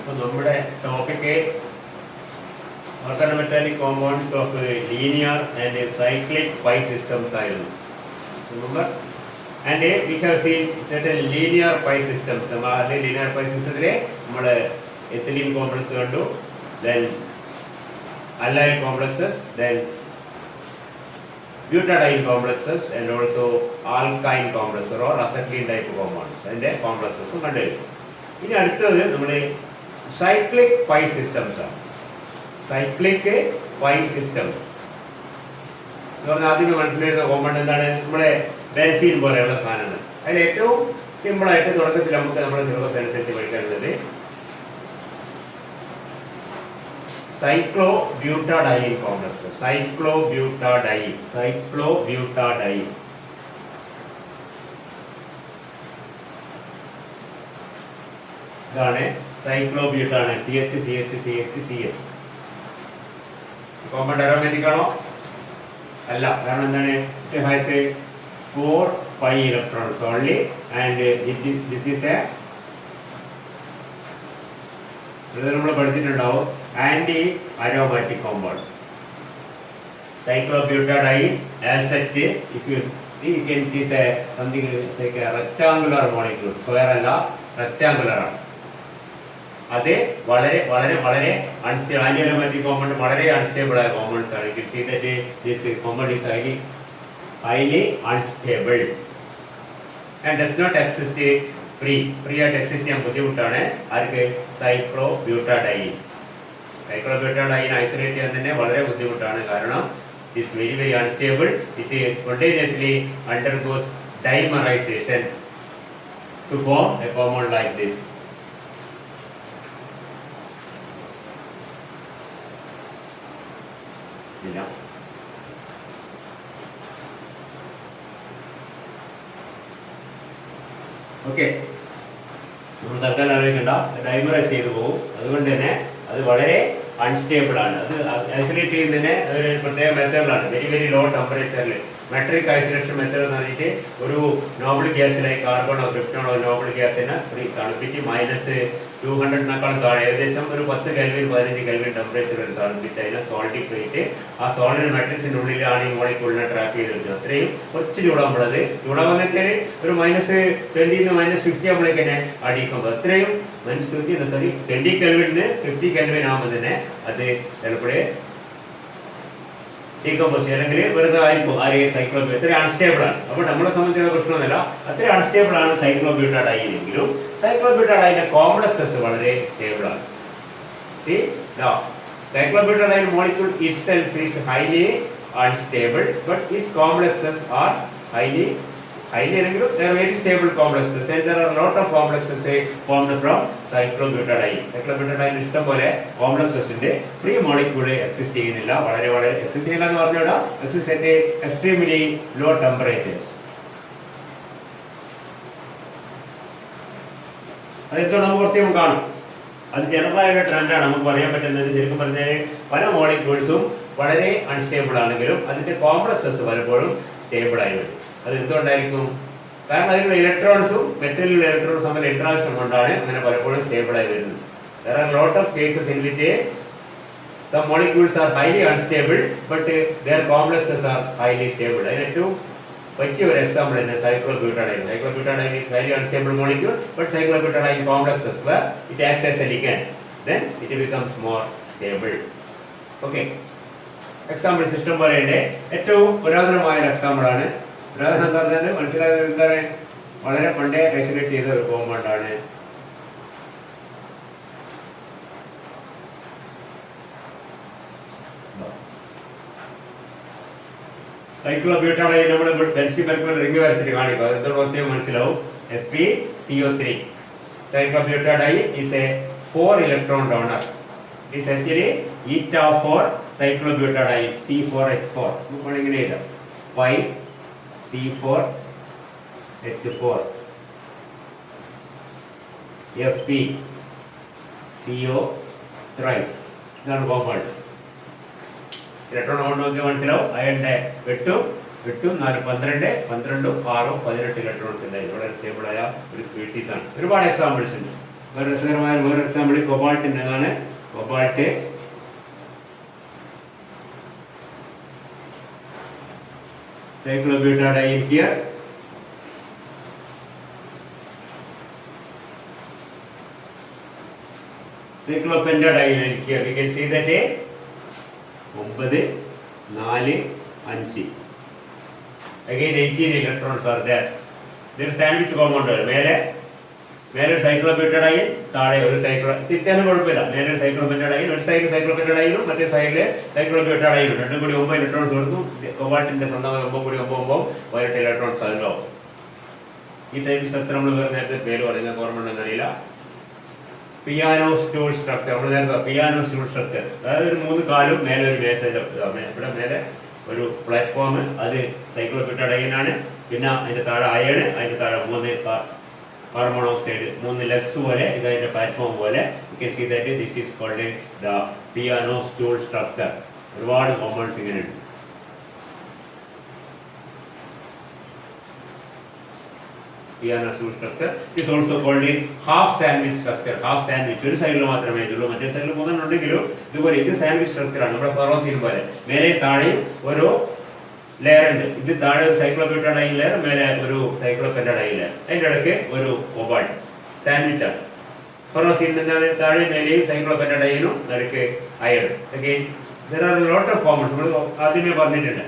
നമ്മുടെ topic organometallic compounds of linear and cyclic pi systems ആയിരുന്നു. Remember? And we have seen certain linear pi systems. Linear pi systemത്തിലെ നമ്മൾ ethylene complex കണ്ടു, then allyl complexes, then butadiene complexes and also alkyne complexes or acetylene type compounds. അതിന്റെ complexes കണ്ടു. ഇനി അടുത്തത് നമ്മുടെ cyclic pi systems ആണ്. Cyclic pi systems എന്ന് പറഞ്ഞാൽ ആദ്യമേ മനസ്സിലായിരുന്ന കോമ്പൗണ്ട് എന്താണ്? നമ്മുടെ ബെൻസീൻ പോലെയുള്ള സാധനങ്ങൾ. അതിൽ ഏറ്റവും സിമ്പിളായിട്ട് തുടക്കത്തിൽ നമുക്ക് നമ്മുടെ സിലബസ് അനുസരിച്ച് പഠിക്കാനുള്ളത് cyclo butadiene complex. Cyclo butadiene ഇതാണ് cyclo butadiene. CH compound aromatic ആണോ? അല്ല. കാരണം എന്താണ്? It has a 4 pi electrons only and this is a നമ്മൾ പഠിച്ചിട്ടുണ്ടാവും anti aromatic compound. Cyclobutadiene as such if you can it is a something like a rectangular molecule. Square അല്ല, rectangular ആണ്. അത് വളരെ വളരെ വളരെ അൺസ്റ്റേബിൾ. ആന്റി അരോമാറ്റിക് കോമ്പൗണ്ട് വളരെ unstable ആയ കോമ്പൗണ്ട്സ് ആണ്. You can see that this compound is highly unstable and does not exist free ആയിട്ട് എക്സിസ്റ്റ് ചെയ്യാൻ ബുദ്ധിമുട്ടാണ്. ആർക്ക്? സൈക്ലോബ്യൂട്ടാഡൈൻ. സൈക്ലോബ്യൂട്ടാഡൈൻ ഐസൊലേറ്റ് ചെയ്യാൻ തന്നെ വളരെ ബുദ്ധിമുട്ടാണ്. കാരണം it is very very unstable. It spontaneously undergoes dimerization to form a compound like this. Okay, നമ്മൾ തൽക്കാലം ആലോചിക്കണ്ട, ഡൈമറൈസ് ചെയ്തു പോകും. അതുകൊണ്ട് തന്നെ അത് വളരെ അൺസ്റ്റേബിൾ ആണ്. അത് ഐസൊലേറ്റ് ചെയ്യുന്നതിന് ഒരു പ്രത്യേക മെത്തേഡിലാണ്. വെരി വെരി ലോ ടെമ്പറേച്ചറിൽ മെട്രിക് ഐസൊലേഷൻ മെത്തേഡ് എന്ന് പറഞ്ഞിട്ട് ഒരു നോബിൾ ഗ്യാസിലായി കാർബണോ ക്രിപ്റ്റോണോ നോബിൾ ഗ്യാസിന് തണുപ്പിച്ച് -200 താഴെ ഏകദേശം ഒരു 10 കെൽവിൻ 15 കെൽവിൻ ടെമ്പറേച്ചർ വരെ തണുപ്പിച്ച് അതിനെ സോൾട്ടിഫൈറ്റ് ആ സോളിഡ് മാട്രിക്സിന്റെ ഉള്ളിലാണ് ഈ മോളിക്യൂളിനെ ട്രാപ്പ് ചെയ്തെടുക്കുന്നത്. അത്രയും കുറച്ച് ചൂടാകുമ്പോഴത് ചൂടാകുന്നതിന് ഒരു -20 -50 ആകുമ്പോഴേക്കന്നെ അടിക്കുമ്പോൾ അത്രയും -20 കെൽവിന് 50 കെൽവിൻ ആകുമ്പോൾ തന്നെ അത് ചിലപ്പോഴേ ഡീകമ്പോസ് അല്ലെങ്കിൽ വെറുതെ ആയിരിക്കും. സൈക്ലോബ്യൂട്ട് അത്രയും അൺസ്റ്റേബിൾ ആണ്. അപ്പോൾ നമ്മളെ സംബന്ധിച്ചുള്ള പ്രശ്നമൊന്നുമില്ല. അത്രയും അൺസ്റ്റേബിൾ ആണ് സൈക്ലോബ്യൂട്ടാഡൈൻ എങ്കിലും സൈക്ലോബ്യൂട്ടാഡൈൻ്റെ കോംപ്ലക്സസ് വളരെ സ്റ്റേബിൾ ആണ്. Cyclobutadiene molecule itself is highly unstable, but its complexes are highly അല്ലെങ്കിൽ they are very stable complexes and there are a lot of complexes formed from cyclobutadiene. Cyclobutadiene ഇഷ്ടം പോലെ കോംപ്ലക്സസിന്റെ free molecule exist ചെയ്യുന്നില്ല. വളരെ വളരെ exist ചെയ്യുന്നില്ല എന്ന് പറഞ്ഞാൽ exist at extremely low temperatures. അതെന്തോ നമുക്ക് കുറച്ച് കാണും. അത് ജനറലായ ട്രെൻഡാണ്. നമുക്ക് പറയാൻ പറ്റുന്നത് ശരിക്കും പറഞ്ഞാൽ പല മോളിക്യൂൾസും വളരെ അൺസ്റ്റേബിൾ ആണെങ്കിലും അതിന്റെ കോംപ്ലക്സസ് പലപ്പോഴും സ്റ്റേബിൾ ആയി വരും. അത് എന്തുകൊണ്ടായിരിക്കും? കാരണം അതിലുള്ള ഇലക്ട്രോൺസും മെറ്റലിലുള്ള ഇലക്ട്രോൺസും തമ്മിൽ ഇന്ററാക്ഷൻ കൊണ്ടാണ് അങ്ങനെ പലപ്പോഴും സ്റ്റേബിൾ ആയി വരുന്നത്. There are a lot of cases in which some molecules are highly unstable but their complexes are highly stable. അതിന് ഏറ്റവും പറ്റിയ ഒരു എക്സാമ്പിൾ തന്നെ cyclobutadiene. Cyclobutadiene is very unstable molecule but cyclobutadiene complexes where it acts as a ligand, then it becomes more stable. Okay, example system പോലെയുണ്ട്. ഏറ്റവും പുരാതനമായ ഒരു example ആണ്. പുരാതനം എന്ന് പറഞ്ഞാൽ മനസ്സിലായത് എന്താണ്? വളരെ പണ്ടേ ഐസൊലേറ്റ് ചെയ്ത ഒരു കോമ്പൗണ്ട് ആണ്. സൈക്ലോബ്യൂട്ടാഡൈൻ നമ്മൾ ബെൻസീൻ പെർക്കുലർ റിംഗ് വരച്ചിട്ട് കാണിക്കും. അത് എന്തൊരു പ്രത്യേകം മനസ്സിലാവും. FeCO3. Cyclobutadiene is a 4 electron donor. It is actually eta4 cyclobutadiene C4H4. നമുക്ക് ഇങ്ങനെ എഴുതാം. C4H4 FeCO thrice. ഇതാണ് കോമ്പൗണ്ട്. ഇലക്ട്രോൺ കൊണ്ട് നോക്കി മനസ്സിലാവും. അയണിന്റെ 8 4 12 12 6 18 ഇലക്ട്രോൺസ് ഉണ്ട്. വളരെ സ്റ്റേബിൾ ആയ ഒരു സ്പീഷീസ് ആണ്. ഒരുപാട് എക്സാമ്പിൾസ് ഉണ്ട്. വേറെ രസകരമായ വേറെ എക്സാമ്പിൾ കൊബാൾട്ടിൻ്റെ അതാണ് cobalt. Cyclobutadiene here. Cyclopentadiene here. We can see that 9, 4, 5. Again 18 electrons are there. There is sandwich compound. മേലെ സൈക്ലോപെന്റഡൈൻ, താഴെ ഒരു തിരിച്ചാലും കുഴപ്പമില്ല. മേലെ സൈക്ലോപെന്റഡൈൻ, ഒരു സൈഡ് സൈക്ലോപെന്റഡൈനും മറ്റേ സൈഡില് സൈക്ലോബ്യൂട്ടാഡൈനും, രണ്ടും കൂടി 9 ഇലക്ട്രോൺസ് കൊടുക്കും. കൊബാൾട്ടിന്റെ സ്വന്തമായി 9 കൂടി 9 18 ഇലക്ട്രോൺസ് അതിലാവും. ഈ ടൈപ്പ് സ്ട്രക്ചർ നമ്മൾ നേരത്തെ പേര് പറയുന്നത് ഓർമ്മ ഉണ്ടെന്ന് അറിയില്ല. Piano stool structure. നമ്മൾ നേരത്തെ പിയാനോ സ്റ്റൂൾ സ്ട്രക്ചർ, അതായത് ഒരു 3 കാലും മേലെ ഒരു മേശയുടെ ഇവിടെ മേലെ ഒരു പ്ലാറ്റ്ഫോം, അത് സൈക്ലോബ്യൂട്ടാഡൈൻ ആണ്. പിന്നെ അതിന്റെ താഴെ അയൺ, അതിന്റെ താഴെ 3 carbon monoxide, 3 legs പോലെ, ഇതിന്റെ പ്ലാറ്റ്ഫോം പോലെ. You can see that this is called the piano stool structure. ഒരുപാട് കോമ്പൗണ്ട്സ് ഇങ്ങനെ ഉണ്ട്. Piano stool structure is also called half sandwich structure. Half sandwich, ഒരു സൈഡിൽ മാത്രമേ ഇതുള്ളൂ, മറ്റേ സൈഡിൽ 3 ഉണ്ടെങ്കിലും ഇതുപോലെ ഇത് സാൻഡ്വിച്ച് സ്ട്രക്ചർ ആണ്. നമ്മുടെ ഫെറോസിൻ പോലെ മേലെ താഴെയും ഓരോ ലെയർ ഉണ്ട്. ഇത് താഴെ ഒരു സൈക്ലോബ്യൂട്ടാഡൈൻ ലെയർ, മേലെ ഒരു സൈക്ലോപെന്റഡൈൻ ലെയർ, അതിന്റെ ഇടയ്ക്ക് ഒരു കൊബാൾട്ട്. സാൻഡ്വിച്ച് ആണ്. ഫെറോസിൻ എന്താണ് താഴെ മേലെയും സൈക്ലോപെന്റഡൈനും ഇടയ്ക്ക് iron. Again there are a lot of compounds. നമ്മൾ ആദ്യമേ പറഞ്ഞിട്ടുണ്ട്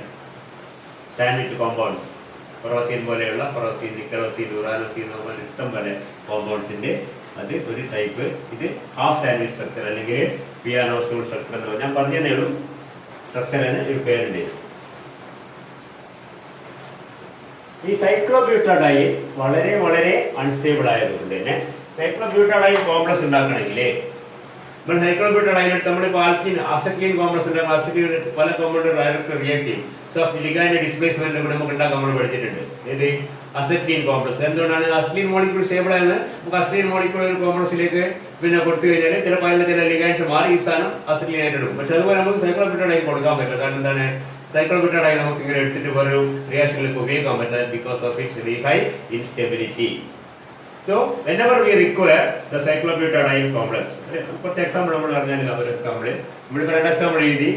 സാൻഡ്വിച്ച് കോമ്പൗണ്ട്സ്. ഫെറോസിൻ പോലെയുള്ള ഫെറോസിൻ, നിക്കലോസിൻ, ഉറാനോസിൻ പോലെ ഇഷ്ടം പോലെ കോമ്പൗണ്ട്സിന്റെ അത് ഒരു ടൈപ്പ്. ഇത് ഹാഫ് സാൻഡ്വിച്ച് സ്ട്രക്ചർ അല്ലെങ്കിൽ പിയാനോ സ്റ്റൂൾ സ്ട്രക്ചർ എന്ന് ഞാൻ പറഞ്ഞതേ ഉള്ളൂ. സ്ട്രക്ചറിന് ഒരു പേരുണ്ട്. ഈ സൈക്ലോബ്യൂട്ടാഡൈൻ വളരെ വളരെ അൺസ്റ്റേബിൾ ആയതുകൊണ്ട് തന്നെ സൈക്ലോബ്യൂട്ടാഡൈൻ കോംപ്ലക്സ് ഉണ്ടാക്കണമെങ്കിൽ നമ്മൾ സൈക്ലോബ്യൂട്ടാഡൈൻ എടുത്ത് നമ്മളിപ്പോൾ ആൽക്കീൻ അസറ്റീൻ കോംപ്ലക്സ് ഉണ്ടാകും. അസറ്റീൻ പല കോമ്പൗണ്ട് ഡയറക്റ്റ് റിയാക്ട് ചെയ്യും. സോ ലിഗാൻഡ് ഡിസ്പ്ലേസ്മെന്റ് കൂടെ നമുക്ക് ഉണ്ടാക്കാൻ നമ്മൾ പഠിച്ചിട്ടുണ്ട്. ഇത് അസറ്റീൻ കോംപ്ലക്സ്. എന്തുകൊണ്ടാണ് അസറ്റീൻ മോളിക്യൂൾ സ്റ്റേബിൾ ആയത്? നമുക്ക് അസറ്റീൻ മോളിക്യൂൾ ഒരു കോംപ്ലക്സിലേക്ക് പിന്നെ കൊടുത്തു കഴിഞ്ഞാൽ ചിലപ്പോൾ അതിന്റെ ചില ലിഗാൻഡ്സ് മാറി ഈ സ്ഥാനം അസറ്റീൻ ആയിട്ട് എടുക്കും. പക്ഷെ അതുപോലെ നമുക്ക് സൈക്ലോബ്യൂട്ടാഡൈൻ കൊടുക്കാൻ പറ്റില്ല. കാരണം എന്താണ്? സൈക്ലോബ്യൂട്ടാഡൈൻ നമുക്ക് ഇങ്ങനെ എടുത്തിട്ട് ഒരു റിയാക്ഷനിലേക്ക് ഉപയോഗിക്കാൻ പറ്റില്ല because of its very high instability. So whenever we require the cyclobutadiene complex, കുറച്ച് എക്സാമ്പിൾ നമ്മൾ പറഞ്ഞാൽ ഒരു എക്സാമ്പിൾ നമ്മളിപ്പോൾ 2 എക്സാമ്പിൾ എഴുതി.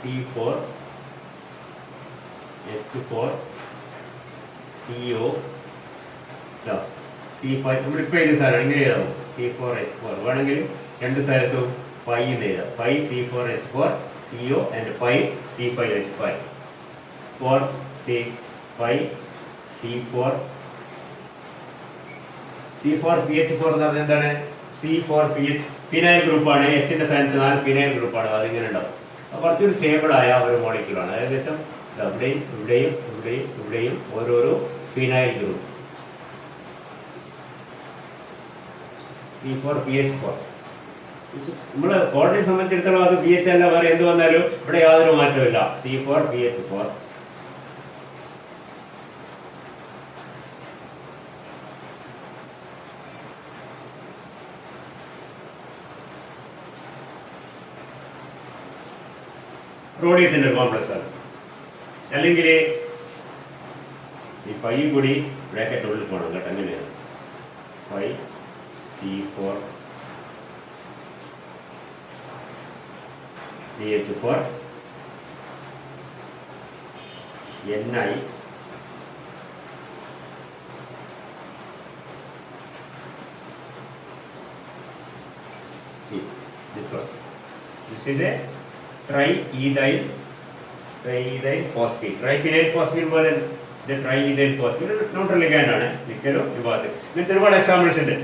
C4H4 CO C5 നമ്മളിപ്പോൾ എഴുതിയ സാധനം ഇങ്ങനെ എഴുതാമോ? C4H4 വേണമെങ്കിൽ 2 സ്ഥലത്തും പൈ എന്ന് എഴുതാം. Pi C4H4 CO and pi C5H5 4 pi C4 C4PH4 എന്ന് പറഞ്ഞാൽ എന്താണ്? C4PH ഫിനൈൽ ഗ്രൂപ്പാണ്. എച്ചിന്റെ സ്ഥാനത്ത് 4 ഫിനൈൽ ഗ്രൂപ്പാണ്. അതിങ്ങനെ ഉണ്ടാവും. കുറച്ചൊരു സ്റ്റേബിൾ ആയ ഒരു മോളിക്യൂളാണ്. ഏകദേശം ഇവിടെയും ഇവിടെയും ഇവിടെയും ഇവിടെയും ഓരോരോ ഫിനൈൽ ഗ്രൂപ്പ്. C4PH4 നമ്മള് കോർഡിനെ സംബന്ധിച്ചിടത്തോളം അത് PH അല്ല, വേറെ എന്ത് വന്നാലും ഇവിടെ യാതൊരു മാറ്റമില്ല. C4PH4 റോഡിയത്തിന്റെ കോംപ്ലക്സ് ആണ്. അല്ലെങ്കിൽ ഈ പൈ കൂടി ബ്രാക്കറ്റ് ഉള്ളിൽ പോകണം കേട്ടോ. എങ്ങനെയാണ്? Pi C4PH4 Ni this one. This is a triethyl phosphate. Triphenyl phosphate പോലെ triethyl phosphate ന്യൂട്രൽ ലിഗാൻഡ് ആണ്. നിക്കലും ഇവാദ് ഇങ്ങനത്തെ ഒരുപാട് എക്സാമ്പിൾസ് ഉണ്ട്.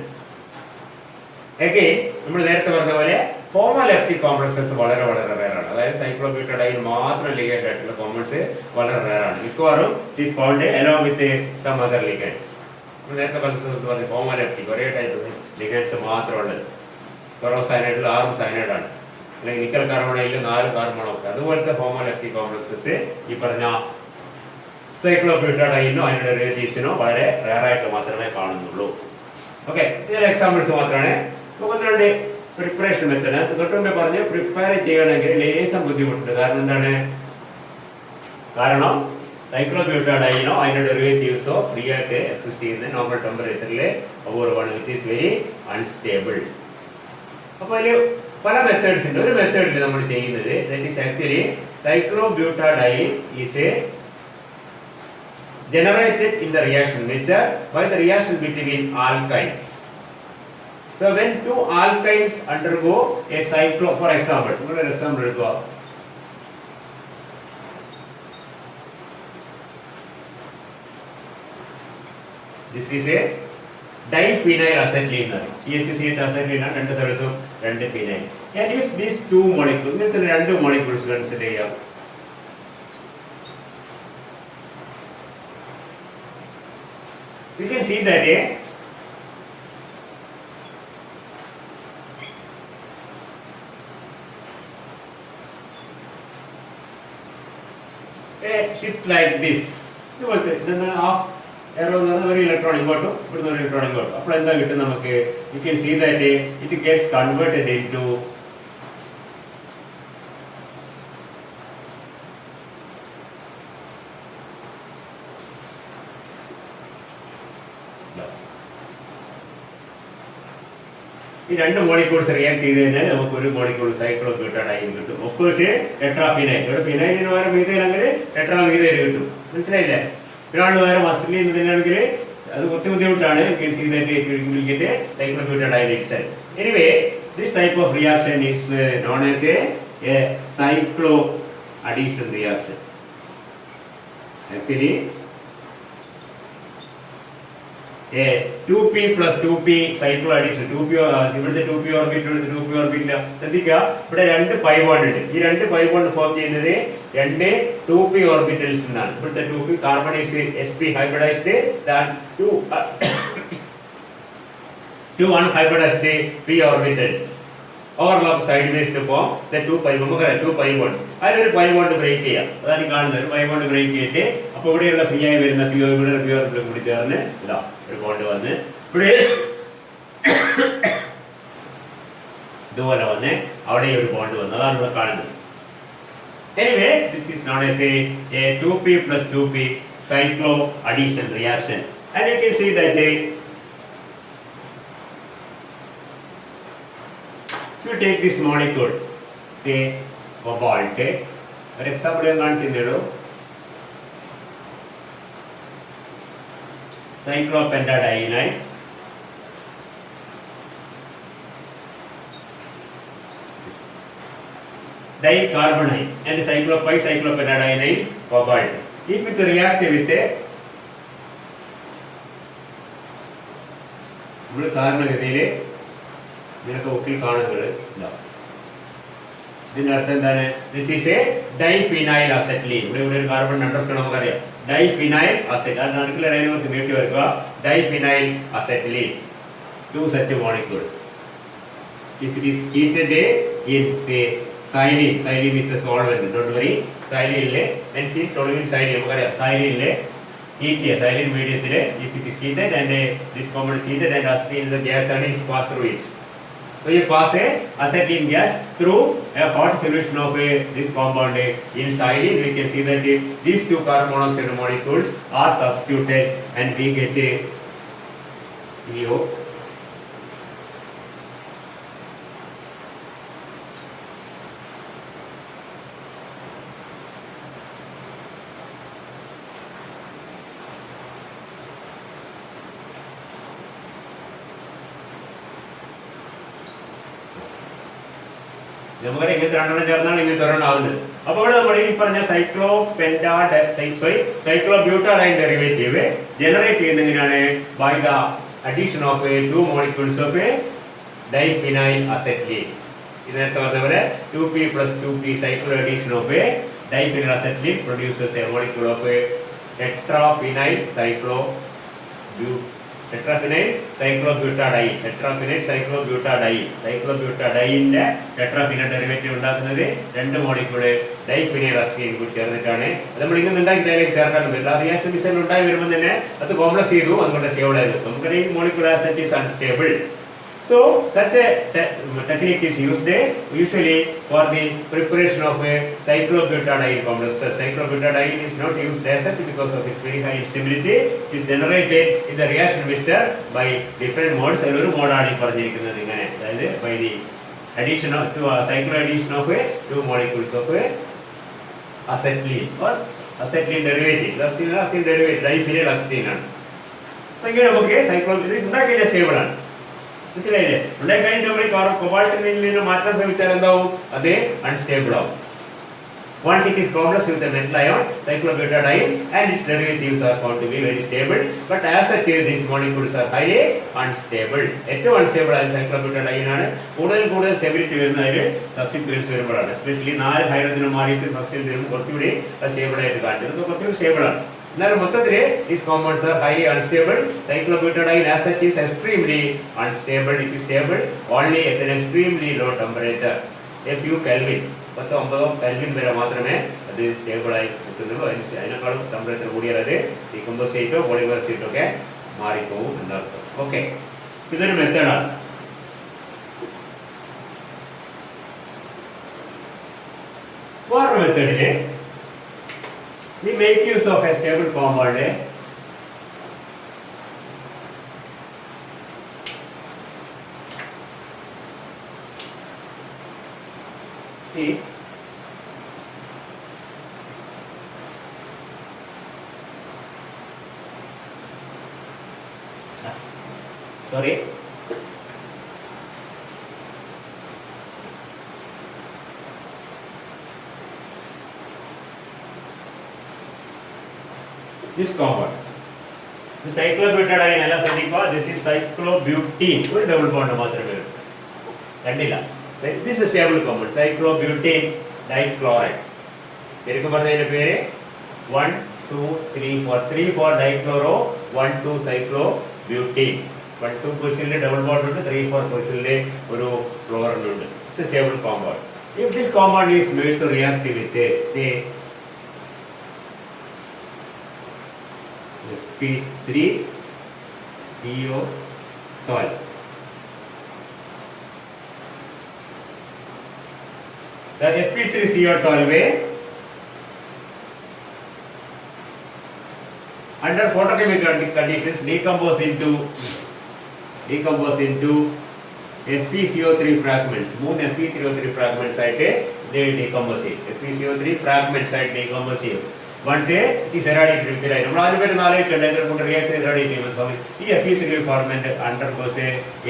ഓക്കെ, നമ്മൾ നേരത്തെ പറഞ്ഞ പോലെ ഹോമോലെപ്റ്റിക് കോംപ്ലക്സസ് വളരെ വളരെ റെയർ ആണ്. അതായത് സൈക്ലോബ്യൂട്ടാഡൈൻ മാത്രം ലിഗാൻഡ് ആയിട്ടുള്ള കോമ്പൗണ്ട്സ് വളരെ റെയർ ആണ്. മിക്കവാറും it is found along with some other ligands. നമ്മൾ നേരത്തെ പറഞ്ഞ ഹോമോലെപ്റ്റിക് ഒരേ ടൈപ്പ് ലിഗാൻഡ്സ് മാത്രമുള്ളത്. ഫെറോസയനൈഡിൽ 6 സയനൈഡ് ആണ്. അല്ലെങ്കിൽ നിക്കൽ കാർബണൈഡിൽ 4 കാർബൺ മോണോക്സൈഡ്. അതുപോലത്തെ ഹോമോലെപ്റ്റിക് കോംപ്ലക്സസ് ഈ പറഞ്ഞ സൈക്ലോബ്യൂട്ടാഡൈനോ അതിന്റെ ഡെറിവേറ്റീവ്സിനോ വളരെ റെയർ ആയിട്ട് മാത്രമേ കാണുന്നുള്ളൂ. ഓക്കെ, ഇതിന്റെ എക്സാമ്പിൾസ് മാത്രമാണ്. നമുക്ക് പ്രിപ്പറേഷൻ മെത്തേഡ് തൊട്ടുമുമ്പേ പറഞ്ഞ് പ്രിപ്പയർ ചെയ്യണമെങ്കിൽ ലേശം ബുദ്ധിമുട്ടുണ്ട്. കാരണം എന്താണ്? കാരണം സൈക്ലോബ്യൂട്ടാഡൈനോ അതിന്റെ ഡെറിവേറ്റീവ്സോ ഫ്രീ ആയിട്ട് എക്സിസ്റ്റ് ചെയ്യുന്ന നോർമൽ ടെമ്പറേച്ചറിൽ അപൂർവമാണ്. It is very unstable. അപ്പോൾ അതിൽ പല മെത്തേഡ്സ് ഉണ്ട്. ഒരു മെത്തേഡിൽ നമ്മൾ ചെയ്യുന്നത് that is actually cyclobutadiene is a generated in the reaction mixture by the reaction between alkynes. So when two alkynes undergo a for example, another example എടുക്കുക. This is a diphenyl acetylene. CH acetylene രണ്ട് സ്ഥലത്തും രണ്ട് phenyl. And if these two molecules, ഇങ്ങനത്തെ രണ്ട് molecules consider ചെയ്യാം. We can see that a shift like this. Then half arrow ഒരു electron ഇങ്ങോട്ടും ഇവിടുന്ന് ഒരു ഇലക്ട്രോൺ ഇങ്ങോട്ടും. അപ്പോൾ എന്താ കിട്ടും നമുക്ക്? You can see that it gets converted into ഈ രണ്ട് മോളിക്യൂൾസ് റിയാക്ട് ചെയ്ത് കഴിഞ്ഞാൽ നമുക്ക് ഒരു മോളിക്യൂൾ സൈക്ലോബ്യൂട്ടാഡൈൻ കിട്ടും. ഓഫ് കോഴ്സ് ടെട്രാഫിനൈൽ, ഇവിടെ ഫിനൈലിന് പകരം മീഥൈലാണെങ്കിൽ ടെട്രാമീഥൈൽ കിട്ടും. മനസ്സിലായില്ലേ? ഫിനോളിന് പകരം അസിറ്റൈൻ ഇതിനാണെങ്കിൽ അത് കുറച്ച് ബുദ്ധിമുട്ടാണ്. Cyclobutadiene itself. Anyway, this type of reaction is known as a cyclo addition reaction. Actually a 2p plus 2p cyclo addition 2p ഇവിടുത്തെ 2p ഓർബിറ്റൽ 2p ഓർബിറ്റൽ ശ്രദ്ധിക്കുക. ഇവിടെ രണ്ട് പൈ ബോണ്ട് ഉണ്ട്. ഈ രണ്ട് പൈ ബോണ്ട് ഫോം ചെയ്യുന്നത് രണ്ട് 2p orbitals എന്നാണ്. ഇവിടുത്തെ 2p carbon is sp hybridised than 2 unhybridized p orbitals overlap sideways to form the 2 pi നമുക്കറിയാം 2 pi bond. അതിലൊരു പൈ ബോണ്ട് ബ്രേക്ക് ചെയ്യാം. അതാണ് കാണുന്നത്. ഒരു പൈ ബോണ്ട് ബ്രേക്ക് ചെയ്തിട്ട് അപ്പോൾ ഇവിടെയുള്ള ഫ്രീ ആയി വരുന്ന p ഇവിടെ p ഓർബിറ്റൽ കൂടി ചേർന്ന് ഇതാ ഒരു ബോണ്ട് വന്ന് ഇവിടെ ഇതുപോലെ വന്ന് അവിടെ ഒരു ബോണ്ട് വന്നു. അതാണ് ഇവിടെ കാണുന്നത്. Anyway, this is known as a 2p plus 2p cyclo addition reaction. And you can see that if you take this molecule, say cobalt, for example, ഞാൻ കാണിച്ചിരുന്നു cyclopentadiene, dicarbonate and cyclopentadiene cobalt. If it react with നമ്മൾ സാധാരണഗതിയിൽ ഇതിനൊക്കെ ഒക്കിൽ കാണുന്നത് ഇതിന്റെ അർത്ഥം എന്താണ്? This is A diphenyl acetylene. ഇവിടെ ഒരു കാർബൺ അണ്ടർസ്കോർ നമുക്കറിയാം. ഡൈഫിനൈൽ അസെറ്റ് അത് നടുക്കുള്ള ലൈനുകൾക്ക് നീട്ടി വയ്ക്കുക. Diphenyl acetylene, 2 such molecules. If it is heated in say saline is a solvent, don't worry. Saline benzene, toluene, saline നമുക്കറിയാം. saline heat saline medium if it is heated and this compound is heated and acetylene the gas and is passed through it. So you pass a acetylene gas through a hot solution of this compound in saline. We can see that these two carbon monoxide molecules are substituted and we get a CO. നമുക്കറിയാം ഇങ്ങനത്തെ രണ്ടെണ്ണം ചേർന്നാണ് ഇങ്ങനത്തെ ഒരെണ്ണം ആവുന്നത്. അപ്പോൾ ഇവിടെ നമ്മൾ ഈ പറഞ്ഞ സൈക്ലോബ്യൂട്ടാഡൈൻ ഡെറിവേറ്റീവ് ജനറേറ്റ് ചെയ്യുന്നത് എങ്ങനെയാണ്? By the addition of 2 molecules of diphenyl acetylene. ഇതിനകത്ത് പറഞ്ഞ പോലെ 2p plus 2p cyclo addition of diphenyl acetylene produces a molecule of tetraphenyl cyclobutadiene. സൈക്ലോബ്യൂട്ടാഡൈനിന്റെ ടെട്രാഫിനൈൽ ഡെറിവേറ്റീവ് ഉണ്ടാക്കുന്നത് 2 മോളിക്യൂൾ ഡൈഫിനൈൽ അസെറ്റിലീൻ കൂടി ചേർന്നിട്ടാണ്. നമ്മൾ ഇങ്ങനെ ഉണ്ടാക്കി അതിലേക്ക് ചേർക്കാൻ പറ്റില്ല. റിയാക്ഷൻ ഡിസൈൻ ഉണ്ടായി വരുമ്പോൾ തന്നെ അത് കോംപ്ലക്സ് ചെയ്തു, അതുകൊണ്ട് സ്റ്റേബിൾ ആയിരുന്നു. നമുക്കറിയാം molecule acid is unstable. So So such a technique is used usually for the preparation of a cyclobutadiene complex. So cyclobutadiene is not used as such because of its very high instability. It is generated in the reaction mixture by different modes. ഒരു മോഡാണ് ഈ പറഞ്ഞിരിക്കുന്നത് ഇങ്ങനെ, അതായത് by the addition of cycloaddition of two molecules of acetylene or acetylene derivative. Acetylene derivative diphenyl acetylene ആണ്. അപ്പോൾ ഇങ്ങനെ നമുക്ക് cyclo ഇത് ഉണ്ടാക്കിയ സ്റ്റേബിൾ ആണ്. മനസ്സിലായില്ലേ? ഉണ്ടായി കഴിഞ്ഞിട്ട് നമ്മൾ കൊബാൾട്ടിൽ നിന്ന് മാറ്റാൻ ശ്രമിച്ചാൽ എന്താവും? അത് അൺസ്റ്റേബിൾ ആവും. Once it is complex with the metal ion, cyclobutadiene and its derivatives are found to be very stable. But as such, these molecules are highly unstable. ഏറ്റവും unstable ആയ cyclobutadiene ആണ്. കൂടുതൽ stability വരുന്നതിൽ substituents വരുമ്പോഴാണ്. Especially 4 hydrogen മാറിയിട്ട് substituent വരുമ്പോൾ കുറച്ചുകൂടി stable ആയിട്ട് കാണിക്കുന്നത്. ഇത് കുറച്ചുകൂടി stable ആണ്. എന്നാൽ മൊത്തത്തിൽ these compounds are highly unstable. Cyclobutadiene as such is extremely unstable. It is stable only at an extremely low temperature, a few Kelvin. 10-9 kelvin വരെ മാത്രമേ അത് സ്റ്റേബിൾ ആയി എത്തുന്നുള്ളൂ. അതിനേക്കാളും ടെമ്പറേച്ചർ കൂടിയാൽ അത് ഡീകമ്പോസ് ചെയ്തിട്ടോ പോളിമറൈസ് ചെയ്തിട്ടോ ഒക്കെ മാറിപ്പോകും എന്നർത്ഥം. ഓക്കെ, ഇതൊരു മെത്തേഡാണ്. വേറൊരു മെത്തേഡില് we make use of a stable compound. See, sorry, this compound, the cyclobutadiene alla sadikka, this is cyclobutene, ഒരു ഡബിൾ ബോണ്ട് മാത്രമേ ഉള്ളൂ, രണ്ടില്ല. This is a stable compound, cyclobutene dichloride. ശരിക്കും പറഞ്ഞതിന്റെ പേര് 1 2 3 4 3 4 dichloro 1 2 cyclobutene. 1 2 പൊസിഷനിൽ ഡബിൾ ബോണ്ട് ഉണ്ട്, 3 4 പൊസിഷനിൽ ഒരു ക്ലോറിൻ ഉണ്ട്. It's a stable compound. If this compound is made to react with say Fe3CO12, the Fe3CO12 under photochemical conditions decompose into FeCO3 fragments. 3 FeCO3 fragments ആയിട്ട് they decompose ചെയ്യും. FeCO3 fragments ആയിട്ട് decompose ചെയ്യും. Once it is eradicated with the light, നമ്മൾ ആദ്യമായിട്ട് നാലായിട്ടുണ്ട് ഇതിനെ കൊണ്ട് react ചെയ്ത് eradicate ചെയ്യുന്ന സമയം ഈ Fe3 fragment undergoes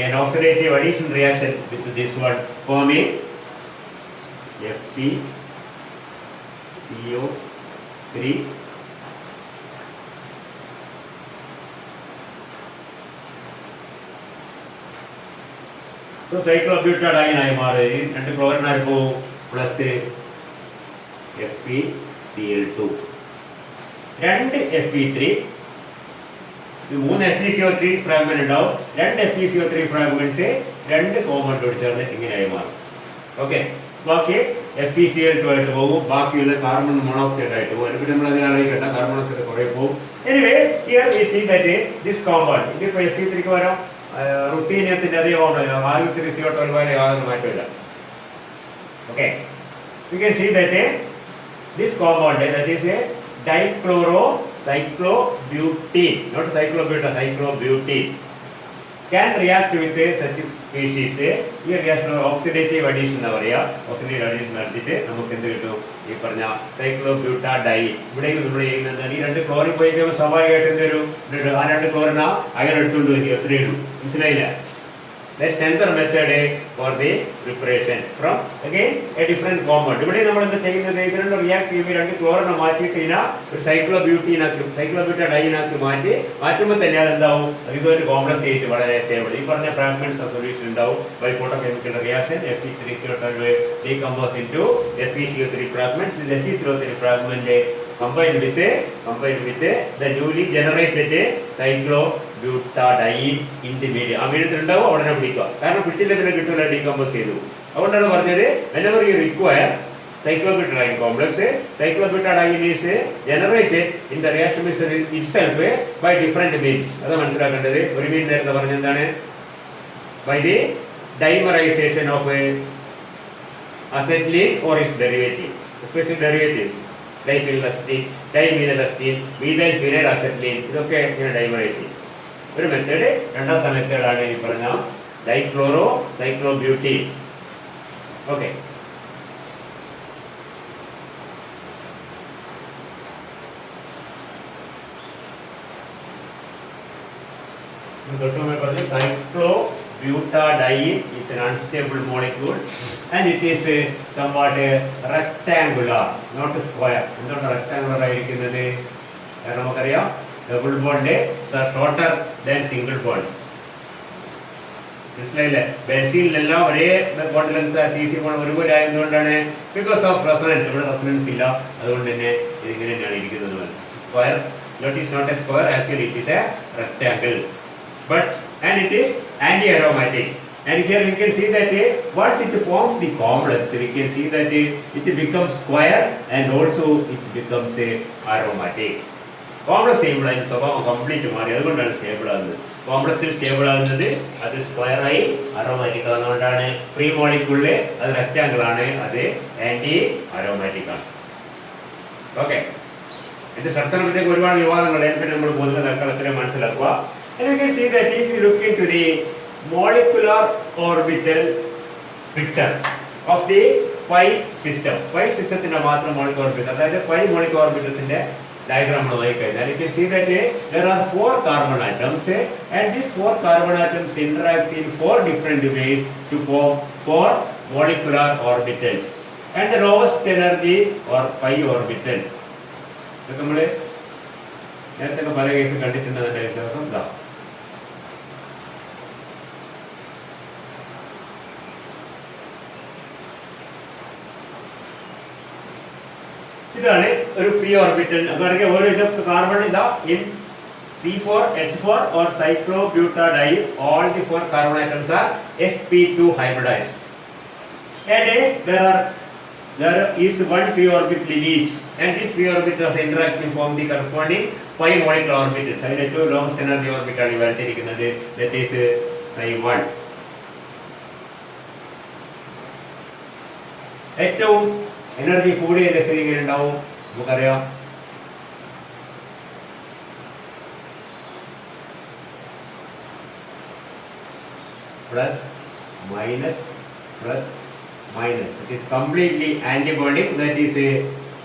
an oxidative addition reaction with this one, forming FeCO3 so cyclobutadiene ആയി മാറി രണ്ട് ക്ലോറിൻ ആയി പോകും പ്ലസ് FeCl2 രണ്ട് Fe3 മൂന്ന് FeCO3 ഫ്രാഗ്മെന്റ് ഉണ്ടാവും. രണ്ട് FeCO3 ഫ്രാഗ്മെന്റ്സ് രണ്ട് കോമ്പൗണ്ടോട് ചേർന്ന് ഇങ്ങനെയായി മാറും. ഓക്കെ, ബാക്കി FeCl2 ആയിട്ട് പോകും, ബാക്കിയുള്ള കാർബൺ മോണോക്സൈഡ് ആയിട്ട് പോകും. പിന്നെ നമ്മൾ അതിനെ അറിയിക്കേണ്ട കാർബൺ മോണോക്സൈഡ് കുറേ പോകും. Anyway here we see that this compound ഇതിപ്പോൾ Fe3ക്ക് വരാം റുട്ടീനിയത്തിന്റെ അതേ കോമ്പൗണ്ട് R3CO12 വരെ യാതൊരു മാറ്റമില്ല. Okay, we can see that this compound that is a dichlorocyclobutene, not cyclobutane, cyclobutene, can react with such species. ഈ റിയാക്ഷൻ ഓക്സിഡേറ്റീവ് അഡീഷൻ എന്ന് പറയാ. ഓക്സിഡേറ്റീവ് അഡീഷൻ നടത്തിയിട്ട് നമുക്ക് എന്ത് കിട്ടും? ഈ പറഞ്ഞ സൈക്ലോബ്യൂട്ടാഡൈൻ. ഇവിടെ നമ്മൾ ചെയ്യുന്നത് ഈ രണ്ട് ക്ലോറിൻ പോയി കഴിയുമ്പോൾ സ്വാഭാവികമായിട്ട് എന്തൊരു ആ രണ്ട് ക്ലോറിനാ അയൺ എടുത്തുകൊണ്ട് വരിക, എത്രയേ ഉള്ളൂ. മനസ്സിലായില്ല? That's another method for the preparation from again a different compound. ഇവിടെ നമ്മൾ എന്താ ചെയ്യുന്നത്? ഇതിനെ റിയാക്ട് ചെയ്യുമ്പോൾ രണ്ട് ക്ലോറിനെ മാറ്റിയിട്ട് ഇതിനെ ഒരു സൈക്ലോബ്യൂട്ടാഡൈൻ ആക്കി മാറ്റുമ്പോൾ തന്നെ അതെന്താവും? ഇതുമായിട്ട് കോംപ്ലക്സ് ചെയ്തിട്ട് വളരെ സ്റ്റേബിൾ ഈ പറഞ്ഞ ഫ്രാഗ്മെന്റ്സ് ഓഫ് സൊല്യൂഷൻ ഉണ്ടാവും. By photochemical reaction Fe3CO12 decompose into FeCO3 fragments. This FeCO3 fragment combined with the newly generated cyclobutadiene in the medium. ആ മീഡിയത്തിൽ ഉണ്ടാവും, അവിടെ പിടിക്കുക. കാരണം പിടിച്ചില്ല പിന്നെ കിട്ടില്ല, ഡീകമ്പോസ് ചെയ്തു. അതുകൊണ്ടാണ് പറഞ്ഞത് whenever you require cyclobutadiene complex, cyclobutadiene is generated in the reaction mixture itself by different means. അത് മനസ്സിലാക്കേണ്ടത്. ഒരു മീൻ നേരത്തെ പറഞ്ഞ എന്താണ്? by the dimerization of acetylene or its derivative, especially derivatives. Diphenylacetylene, dimethylalacetylene, methylphenylacetylene, ഇതൊക്കെ ഇങ്ങനെ ഡൈമറൈസ് ചെയ്യും. ഒരു മെത്തേഡ്. രണ്ടാമത്തെ മെത്തേഡാണ് ഈ പറഞ്ഞ dichloro cyclobutene. Okay, cyclobutadiene is an unstable molecule and it is somewhat rectangular, not square. എന്താണ് rectangular ആയിരിക്കുന്നത്? കാരണം നമുക്കറിയാം double bond shorter than single bond. മനസ്സിലായില്ലേ? ബെൻസീനിലെല്ലാം ഒരേ ബോണ്ട് ലെങ്ത് CC ബോണ്ട് ഒരുപോലെ ആയതുകൊണ്ടാണ്, ബിക്കോസ് ഓഫ് റെസൊണൻസ്. ഇവിടെ റെസൊണൻസ് ഇല്ല, അതുകൊണ്ട് തന്നെ ഇതിങ്ങനെ തന്നെയാണ് ഇരിക്കുന്നത്. Square, it is not a square, actually it is a rectangle. But and it is anti-aromatic, and here we can see that once it forms the complex, we can see that it becomes square and also it becomes a aromatic. Complex stable ആയി സ്വഭാവം complete മാറി, അതുകൊണ്ടാണ് stable ആകുന്നത്. കോംപ്ലക്സിൽ stable ആകുന്നത് അത് square ആയി aromatic ആകുന്നതുകൊണ്ടാണ്. Free മോളിക്യൂളില് അത് റെക്ടാങ്കിൾ ആണ്, അത് ആന്റി അറോമാറ്റിക് ആണ്. ഓക്കെ, എന്റെ ശ്രദ്ധനത്തിലേക്ക് ഒരുപാട് വിവാദങ്ങൾ ഏൽപ്പിട്ട് നമ്മൾ പോകുന്നത് തൽക്കാലത്തിനെ മനസ്സിലാക്കുക. And you can see that if you look into the molecular orbital picture of the pi system, pi systemത്തിന്റെ മാത്രം molecular orbital, അതായത് pi molecular orbitalത്തിന്റെ diagram നമ്മൾ നോക്കിക്കഴിഞ്ഞാൽ you can see that there are 4 carbon atoms and these 4 carbon atoms interact in 4 different ways to form 4 molecular orbitals and the lowest energy or pi orbital. ഇതൊക്കെ നമ്മൾ നേരത്തെ പല കേസും കണ്ടിട്ടുണ്ടെന്ന വിശ്വാസം ഇതാ. ഇതാണ് ഒരു പി ഓർബിറ്റൽ. അതായത് ഓരോ കാർബൺ ഇതാ in C4H4 or cyclobutadiene, all the 4 carbon atoms are sp2 hybridized, and there is one p orbital in each, and this p orbitals interact to form the corresponding pi molecular orbitals. അതിന് ഏറ്റവും lowest energy ഓർബിറ്റാണ് വരച്ചിരിക്കുന്നത്, that is psi1. ഏറ്റവും energy കൂടിയ രസം ഇങ്ങനെ ഉണ്ടാവും, നമുക്കറിയാം. Plus minus plus minus. It is completely antibodic, that is a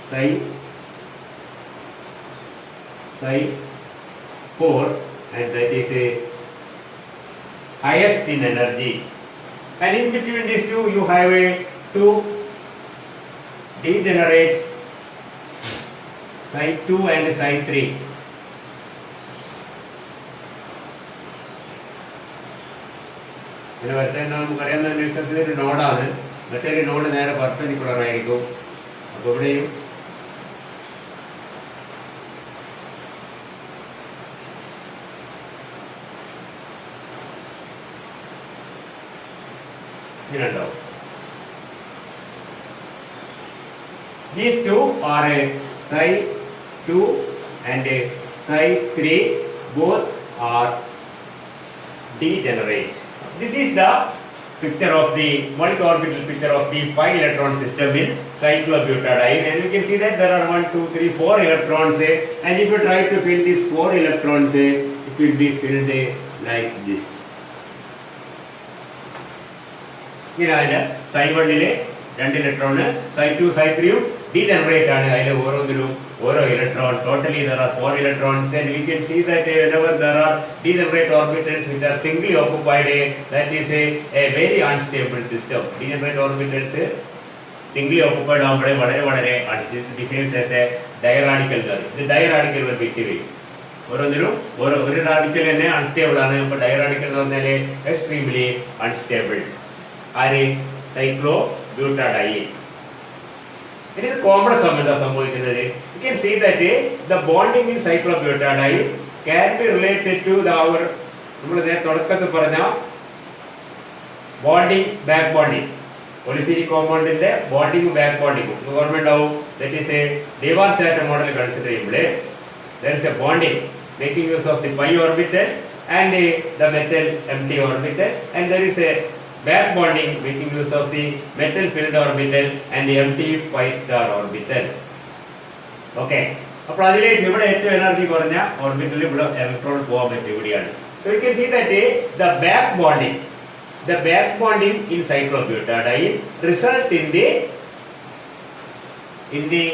psi4, and that is a highest in energy. And in between these two you have a 2 degenerate psi2 and psi3. പിന്നെ വരുത്തേണ്ട നമുക്കറിയാവുന്ന അനുസരിച്ച് ഒരു നോഡാണ്, മറ്റൊരു node നേരെ perpendicular ആയിരിക്കും. അപ്പോൾ ഇവിടെയും ഇങ്ങനെ ഉണ്ടാവും. These two are a psi2 and a psi3, both are degenerate. This is the picture of the molecular orbital picture of the pi electron system in cyclobutadiene, and you can see that there are 1 2 3 4 electrons, and if you try to fill these 4 electrons, it will be filled like this. ഇങ്ങനെ psi1 ലെ 2 electron, psi2 psi3 യും degenerate ആണ്. അതിലെ ഓരോന്നിലും ഓരോ electron. Totally there are 4 electrons, and we can see that whenever there are degenerate orbitals which are singly occupied, that is a very unstable system. Degenerate orbitals singly occupied ആകുമ്പോൾ വളരെ behaves as a diradical. ഇത് diradical ഒരു behave. ഓരോന്നിലും ഒരു radical തന്നെ unstable ആണ്. അപ്പോൾ ഡയറാഡിക്കൽ എന്ന് പറഞ്ഞാൽ എക്സ്ട്രീംലി അൺസ്റ്റേബിൾ. ആര്? cyclobutadiene. ഇനി ഇത് കോംപ്ലക്സ് എന്താ സംഭവിക്കുന്നത്? You can see that the bonding in cyclobutadiene can be related to our നമ്മൾ തുടക്കത്തിൽ പറഞ്ഞ ബോണ്ടിങ് ബാക്ക് ബോണ്ടിങ്, ഒളിഫിനിക് കോമ്പൗണ്ടിന്റെ ബോണ്ടിങ് ബാക്ക് ബോണ്ടിങ് ഓർമ്മ ഉണ്ടാവും. That is a Dewar Chatt model consider ചെയ്യുമ്പോൾ there is a bonding making use of the pi orbital and the metal empty orbital, and there is a back bonding making use of the metal filled orbital and the empty pi star orbital. Okay, അപ്പോൾ അതിലേക്ക് ഇവിടെ ഏറ്റവും energy കുറഞ്ഞ ഓർബിറ്റലിൽ ഇവിടെ electron പോകാൻ പറ്റും ഇവിടെയാണ്. So you can see that the back bonding in cyclobutadiene result in the